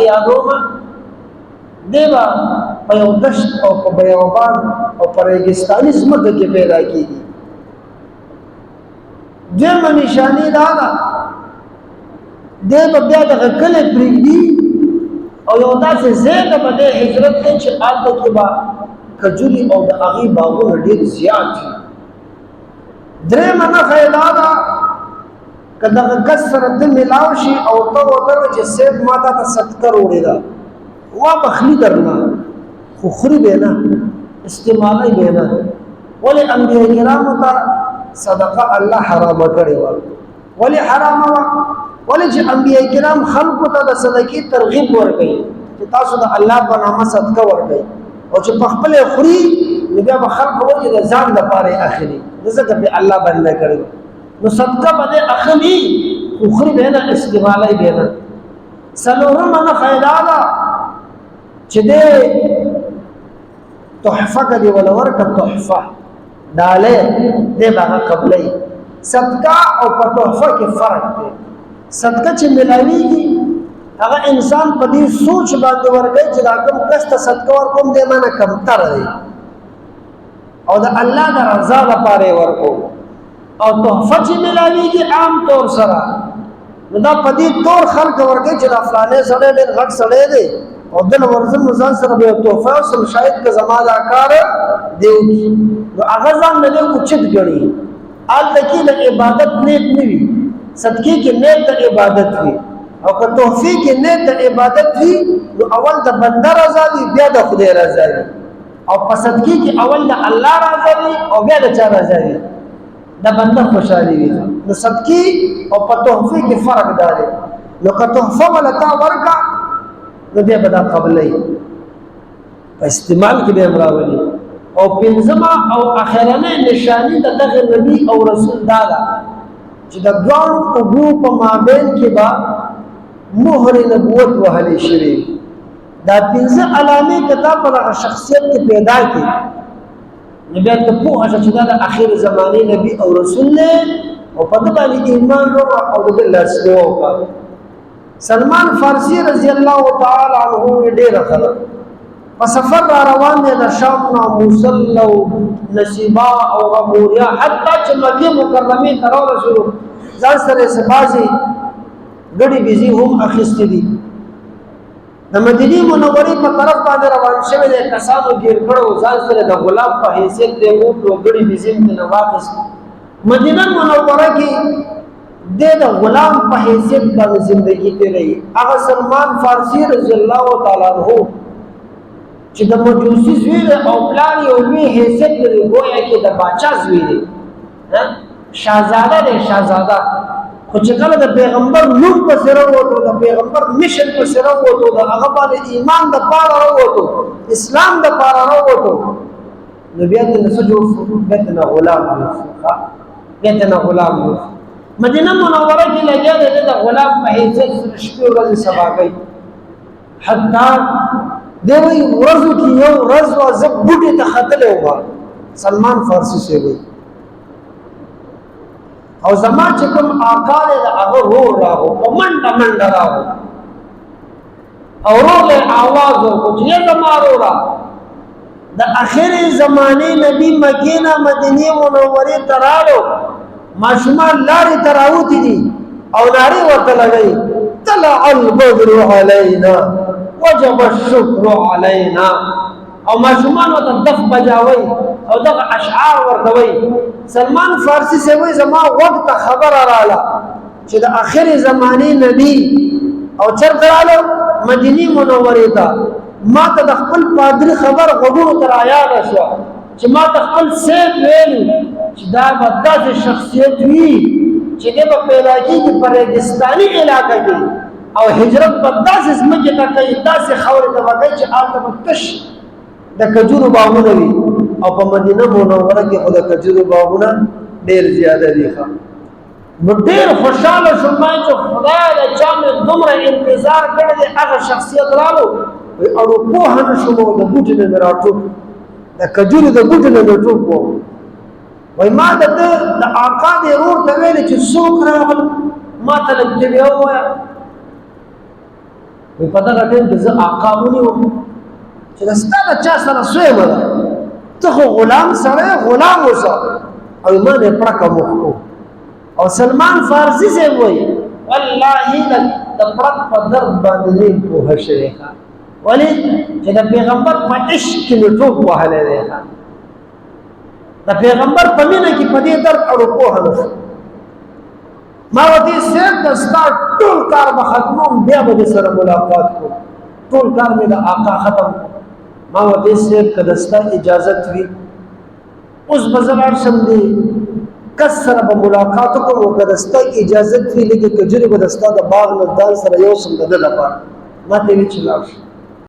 یادوم دیبا په یو دشت او په بیابان او په ریګستاني ځمکه کې پیدا کېږي. دویمه نشاني دا ده دی به بیا دغه کلی پرېږدي او یو داسې ځای ته به دی هجرت کوي چې هلته کې به کجوري او د هغې باغونه ډېر زیات وي. درېیمه نښه یې دا ده که دغه کس سره ته میلاو شي او ته ورته وایې چې صاحب ما تا ته صدقه روړې ده وا بخلي درنه خو خوري به نه استعمالوي به نه. ولې انبیا کرامو ته صدقه الله حرامه کړې وه. ولې حرامه وه؟ ولې چې انبیا کرام خلقو ته د صدقې ترغیب ورکوي چې تاسو د الله په نامه صدقه ورکوئ او چې په خپل یې خوري نو بیا به خلق وایي د ځان لپاره یې اخلي ځکه پې الله بنده کړی نو صدقه به دې اخلي خو خوري به نه استعمالوي به نه. څلورمه نښه یې دا ده چې دې تحفه که دې وله ورکړه تحفه ډالۍ دې به هغه قبلوي. صدقه او په تحفه کې فرق دی. صدقه چې ملاویږي هغه انسان په دې سوچ باندې ورکوي چې دا کوم کس ته صدقه ورکوم دی مانه کمتر دی او د الله د رضا لپاره یې ورکوم. او تحفه چې ملاویږي عام طور سره نو دا په دې طور خلک ورکوي چې دا فلانی سړی ډېر غټ سړی دی او دله ورځم نو ځان سره به یو تحفه اوسم شاید که زما دا کار دی وکړي نو هغه ځان نه دی اوچت ګڼي. هلته کې د عبادت نیت نه وي. صدقې کې نیت د عبادت وي او که تحفې کې نیت د عبادت وي نو اول د بنده رضا وي بیا د خدای رضا وي او په صدقې کې اول د الله رضا وي او بیا د چا رضا وي د بنده خوشحالي وي. نو صدقې او په تحفې کې فرق دا دی. نو که تحفه وله تا ورکړه نو بیا به دا قبلوي په استعمال کې به یې راولي. او پنځمه او اخرنۍ نشاني د دغه نبي او رسول دا ده چې د دواړو اوږو په مابین کې به مهر نبوت وهلی شوي. دا پنځه علامې که تا په دغه شخصیت کې پیدا کړي نو بیا ته پوهه شه چې دا د اخر زمانې نبي او رسول دی او په ده باندې ایمان وروړه او د ده لاسنیوه وکړه. سلمان فارسي رضی الله تعالی عنه ډېره ښه ده. په سفر را روان دی د شام نه موصل او نصیبا او غموریا حتی چې مکې مکرمې ته راورسېدو ځان سره یې بعضې ګډې بېزې هم اخیستې دي. د مدینې منورې په طرف باندې روان شوی دی کسانو ګیر کړی و ځان سره د غلام په حیثیت دی وکړو ګډې بېزې هم ترې واخیست. مدینه منوره کې دی د غلام په حیثیت باندې زندګي تېروي. هغه سلمان فارسي رضی الله تعالی عنه چې د مجوسي زوی دی او پلار یې لوی حیثیت لري ګویا کې د باچا زوی دی شهزاده دی شهزاده خو چې کله د پیغمبر نوم پسې راووتو د پیغمبر مشن پسې راووتو د هغه باندې ایمان دپاره راووتو اسلام دپاره راووتو نو بیا ته نه څه جوړ شو بیا ته نه غلام جوړ شو بیا ته نه غلام جوړ شو. مدینه منوره کې لګیا دی د غلام په حیثیت سره شپې ورځې سبا کوي. حتی دی وایي ورځو کې یو ورځ وه زه بوټې ته ختلی وم سلمان فارسي صاحب وایي او زما چې کوم آقا دی د هغه رور راغو په منډه منډه راغو او رور له آواز وکړو چې یا زما روره د اخرې زمانې نبي مکې نه مدینې منورې ته راغلو ماشومان لارې ته راوتي دي او نارې ورته لګوي طلع البدر علینا وجب الشکر علینا او ماشومان ورته دف بجاوي او دغه اشعار ورته وایي. سلمان فارسي صاحب وایي زما غوږ ته خبره راغله چې د اخرې زمانې نبي او چېرته راغلو مدینې منورې ته ما ته د خپل پادري خبر غوږونو ته رایاده شوه چې ما ته خپل صاحب ویلي چې دا به داسې شخصیت وي چې دی به پیدا کېږي په ریګستاني علاقه کې او هجرت به داسې ځمکې ته کوي داسې خاورې ته به کوي چې هلته به تش د کجورو باغونه وي او په مدینه منوره کې خو د کجورو باغونه ډېر زیاده دي. نو ډېر خوشحاله شوم ما چې خدای د چا مې دومره انتظار کړی دی هغه شخصیت راغلو اړو پوهه نه شوم او د بوټي نه مې راټوک د کجورو د بوټي نه مې ټوک وم. وایي ما د ده د آقا د ورور ته ویلې چې څوک راغل ما ته لږ ته بیا ووایه وی په دغه ټیم کې زه آقا ونیوم چې د ستا د چا سره سویمه ده ته خو غلام سړی غلام اوسه او ما دې پړکه موښکو او سلمان فارسي صاحب وایي والله د پړک په درد باندې نه پوهه شوې ښه ولې چې د پیغمبر په عشق کې مې ټوپ وهلی دی ښه د پیغمبر په مینه کې په دې درد اړو پوهه نه شو ما ورته صاحب د ستا ټول کار به ختموم بیا به دې سره ملاقات کوم ټول کار مې د آقا ختم ما ورته صاحب که د ستا اجازت وي اوس به زه لاړ شم دې کس سره به ملاقات وکړم او که د ستا اجازت وي لږې کجورې به د ستا د باغ نه ځان سره یوسم د ده لپاره ما ته یې ویل چې لاړ شم